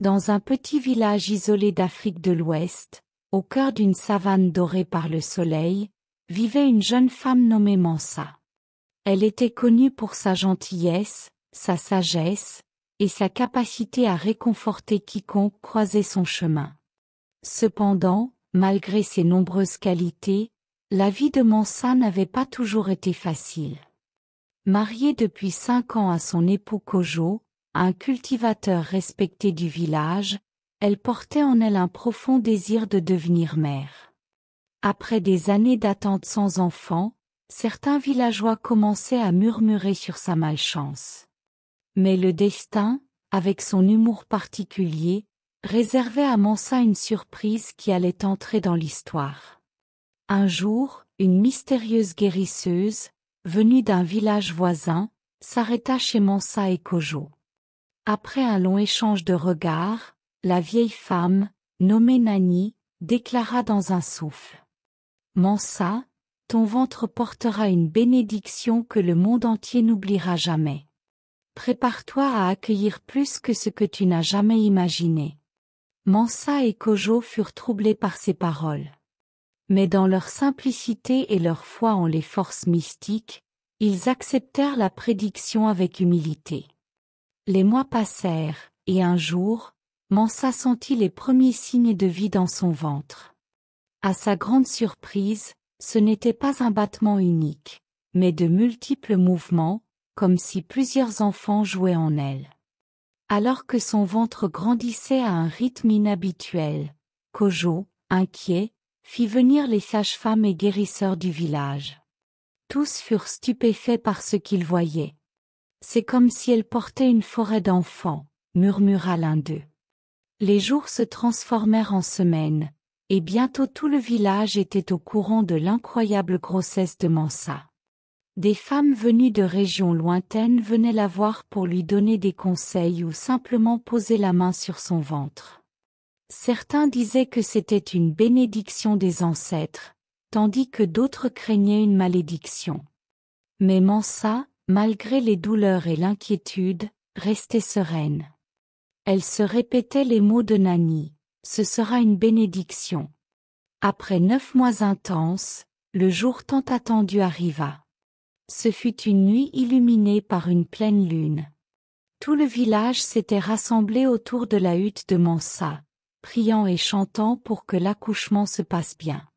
Dans un petit village isolé d'Afrique de l'Ouest, au cœur d'une savane dorée par le soleil, vivait une jeune femme nommée Mansa. Elle était connue pour sa gentillesse, sa sagesse, et sa capacité à réconforter quiconque croisait son chemin. Cependant, malgré ses nombreuses qualités, la vie de Mansa n'avait pas toujours été facile. Mariée depuis 5 ans à son époux Kojo, un cultivateur respecté du village, elle portait en elle un profond désir de devenir mère. Après des années d'attente sans enfant, certains villageois commençaient à murmurer sur sa malchance. Mais le destin, avec son humour particulier, réservait à Mansa une surprise qui allait entrer dans l'histoire. Un jour, une mystérieuse guérisseuse, venue d'un village voisin, s'arrêta chez Mansa et Kojo. Après un long échange de regards, la vieille femme, nommée Nani, déclara dans un souffle. « Mansa, ton ventre portera une bénédiction que le monde entier n'oubliera jamais. Prépare-toi à accueillir plus que ce que tu n'as jamais imaginé. » Mansa et Kojo furent troublés par ces paroles. Mais dans leur simplicité et leur foi en les forces mystiques, ils acceptèrent la prédiction avec humilité. Les mois passèrent, et un jour, Mansa sentit les premiers signes de vie dans son ventre. À sa grande surprise, ce n'était pas un battement unique, mais de multiples mouvements, comme si plusieurs enfants jouaient en elle. Alors que son ventre grandissait à un rythme inhabituel, Kojo, inquiet, fit venir les sages-femmes et guérisseurs du village. Tous furent stupéfaits par ce qu'ils voyaient. « C'est comme si elle portait une forêt d'enfants », murmura l'un d'eux. Les jours se transformèrent en semaines, et bientôt tout le village était au courant de l'incroyable grossesse de Mansa. Des femmes venues de régions lointaines venaient la voir pour lui donner des conseils ou simplement poser la main sur son ventre. Certains disaient que c'était une bénédiction des ancêtres, tandis que d'autres craignaient une malédiction. Mais Mansa, malgré les douleurs et l'inquiétude, restait sereine. Elle se répétait les mots de Nani, « Ce sera une bénédiction ». Après 9 mois intenses, le jour tant attendu arriva. Ce fut une nuit illuminée par une pleine lune. Tout le village s'était rassemblé autour de la hutte de Mansa, priant et chantant pour que l'accouchement se passe bien.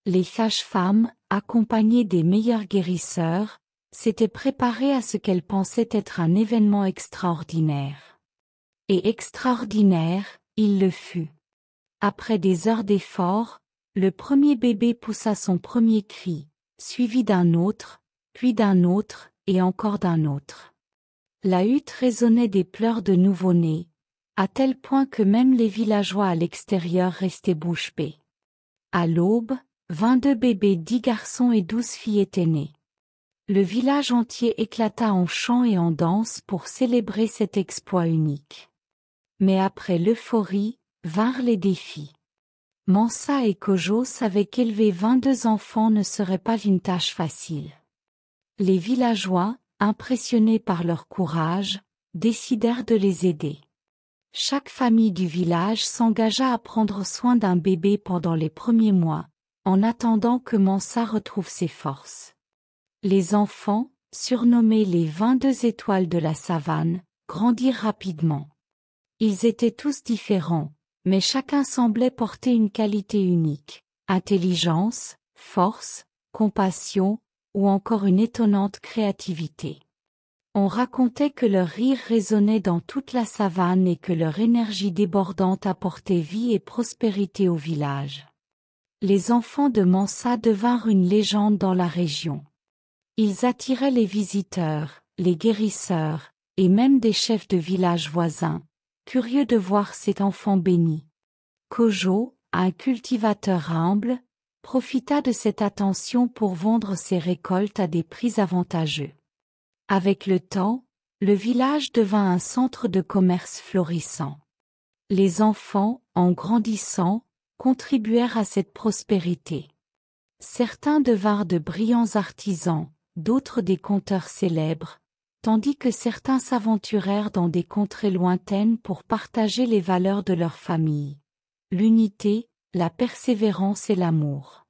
Les sages-femmes, accompagnées des meilleurs guérisseurs, s'étaient préparées à ce qu'elles pensaient être un événement extraordinaire. Et extraordinaire, il le fut. Après des heures d'efforts, le premier bébé poussa son premier cri, suivi d'un autre, puis d'un autre, et encore d'un autre. La hutte résonnait des pleurs de nouveau-né, à tel point que même les villageois à l'extérieur restaient bouche bée. À l'aube, 22 bébés, 10 garçons et 12 filles étaient nés. Le village entier éclata en chants et en danse pour célébrer cet exploit unique. Mais après l'euphorie, vinrent les défis. Mansa et Kojo savaient qu'élever 22 enfants ne serait pas une tâche facile. Les villageois, impressionnés par leur courage, décidèrent de les aider. Chaque famille du village s'engagea à prendre soin d'un bébé pendant les premiers mois, en attendant que Mansa retrouve ses forces. Les enfants, surnommés les 22 étoiles de la savane, grandirent rapidement. Ils étaient tous différents, mais chacun semblait porter une qualité unique, intelligence, force, compassion, ou encore une étonnante créativité. On racontait que leur rire résonnait dans toute la savane et que leur énergie débordante apportait vie et prospérité au village. Les enfants de Mansa devinrent une légende dans la région. Ils attiraient les visiteurs, les guérisseurs, et même des chefs de village voisins, curieux de voir cet enfant béni. Kojo, un cultivateur humble, profita de cette attention pour vendre ses récoltes à des prix avantageux. Avec le temps, le village devint un centre de commerce florissant. Les enfants, en grandissant, contribuèrent à cette prospérité. Certains devinrent de brillants artisans, d'autres des conteurs célèbres, tandis que certains s'aventurèrent dans des contrées lointaines pour partager les valeurs de leur famille. L'unité, la persévérance et l'amour.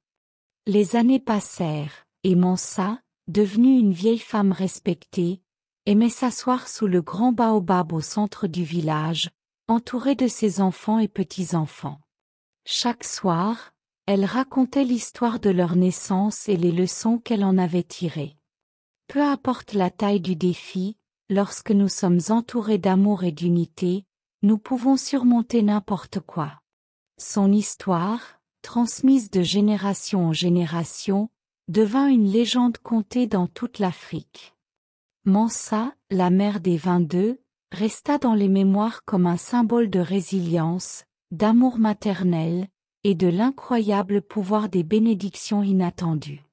Les années passèrent, et Mansa, devenue une vieille femme respectée, aimait s'asseoir sous le grand baobab au centre du village, entourée de ses enfants et petits-enfants. Chaque soir, elle racontait l'histoire de leur naissance et les leçons qu'elle en avait tirées. Peu importe la taille du défi, lorsque nous sommes entourés d'amour et d'unité, nous pouvons surmonter n'importe quoi. Son histoire, transmise de génération en génération, devint une légende contée dans toute l'Afrique. Mansa, la mère des 22, resta dans les mémoires comme un symbole de résilience, d'amour maternel, et de l'incroyable pouvoir des bénédictions inattendues.